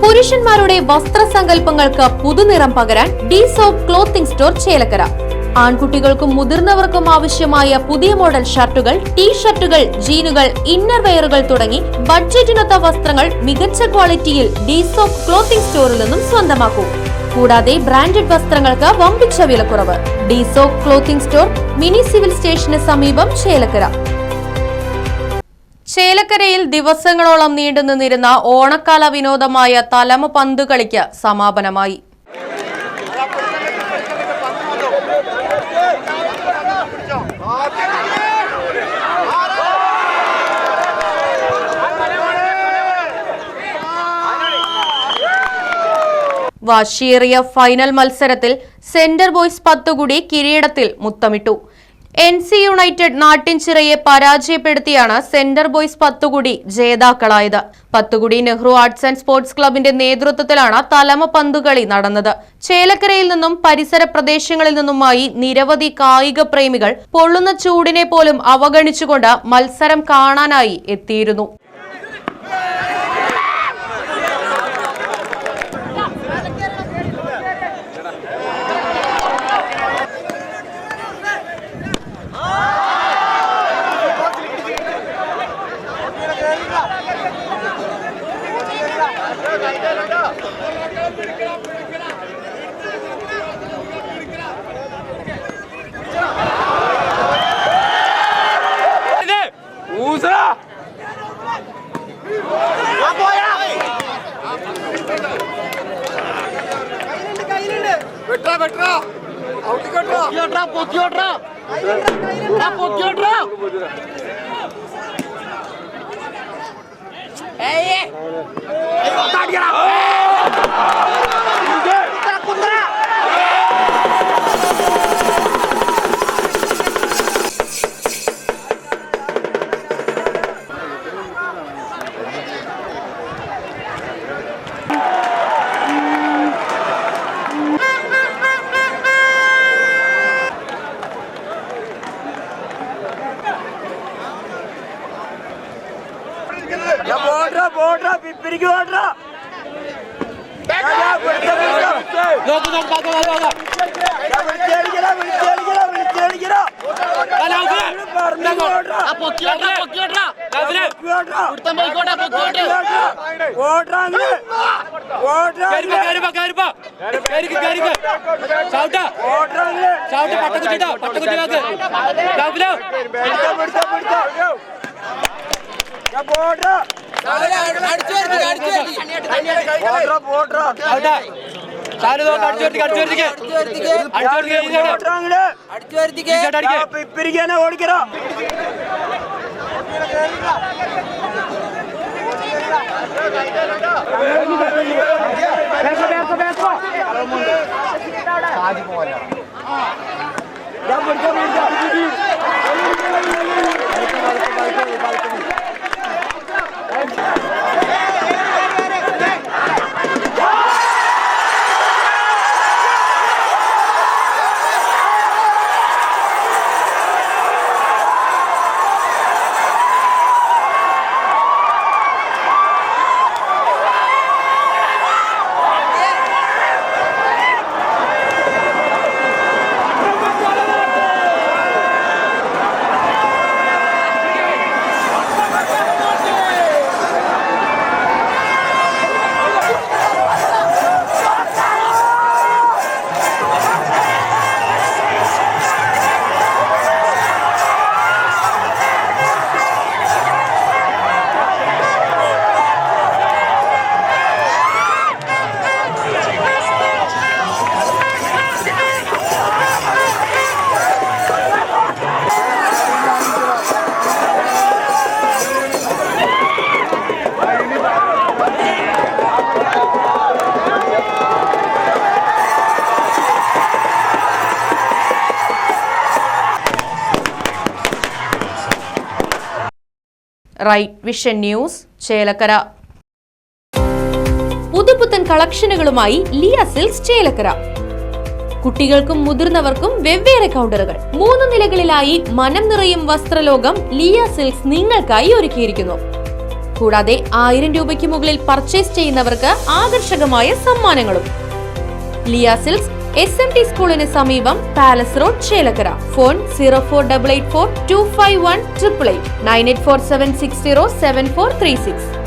പുരുഷന്മാരുടെ വസ്ത്രസങ്കല്പങ്ങൾക്ക് പുതുനിറം പകരാൻ D-soap clothing store Chelakkara. ആൺകുട്ടികൾക്കും മുതിർന്നവർക്കും ആവശ്യമായ പുതിയ മോഡൽ ഷർട്ടുകൾ, ടീ-ഷർട്ടുകൾ, ജീനുകൾ, ഇന്നർ വെയറുകൾ തുടങ്ങി ബഡ്ജറ്റിനൊത്ത വസ്ത്രങ്ങൾ മികച്ച ക്വാളിറ്റിയിൽ ഡി-സോപ്പ് ക്ലോത്തിംഗ് സ്റ്റോറിൽ നിന്നും സ്വന്തമാക്കൂ. കൂടാതെ ബ്രാൻഡഡ് വസ്ത്രങ്ങൾക്ക് വമ്പിച്ച വിലക്കുറവ്. ഡി-സോപ്പ് ക്ലോത്തിംഗ് സ്റ്റോർ, മിനി സിവിൽ സ്റ്റേഷന് സമീപം, ചേലക്കര. ചേലക്കരയിൽ ദിവസങ്ങളോളം നീണ്ടുനിന്നിരുന്ന ഓണക്കാല വിനോദമായ തലമ പന്ത് കളിക്ക് സമാപനമായി. വാശിയേറിയ ഫൈനൽ മത്സരത്തിൽ സെന്റർ ബോയ്സ് പത്തുകുടി കിരീടത്തിൽ മുത്തമിട്ടു. NC യുണൈറ്റഡ് നാട്ടിൻചിറയെ പരാജയപ്പെടുത്തിയാണ് സെന്റർ ബോയ്സ് പത്തുകുടി ജേതാക്കളായത്. Pathukudi Nehru arts and sports ക്ലബിന്റെ നേതൃത്വത്തിലാണ് തലമ പന്തുകളി നടന്നത്. ചേലക്കരയിൽ നിന്നും പരിസര പ്രദേശങ്ങളിൽ നിന്നുമായി നിരവധി കായിക പ്രേമികൾ പൊള്ളുന്ന ചൂടിനെ പോലും അവഗണിച്ചുകൊണ്ട് മത്സരം കാണാനായി എത്തിയിരുന്നു. Right vision news, Chelakkara. പുതുപുത്തൻ കളക്ഷനുകളുമായി ലിയ സിൽക്സ്, ചേലക്കര. കുട്ടികൾക്കും മുതിർന്നവർക്കും വെവ്വേറെ കൗണ്ടറുകൾ 3 നിലകളിലായി മനം നിറയും വസ്ത്രലോകം ലിയ സിൽക്സ് നിങ്ങൾക്കായി ഒരുക്കിയിരിക്കുന്നു. കൂടാതെ 1000 രൂപയ്ക്ക് മുകളിൽ പർച്ചേസ് ചെയ്യുന്നവർക്ക് ആകർഷകമായ സമ്മാനങ്ങളും. ലിയ സിൽക്സ് SMT സ്കൂളിന് സമീപം, പാലസ് റോഡ്, ചേലക്കര. ഫോൺ 04884 251 888 9847607436.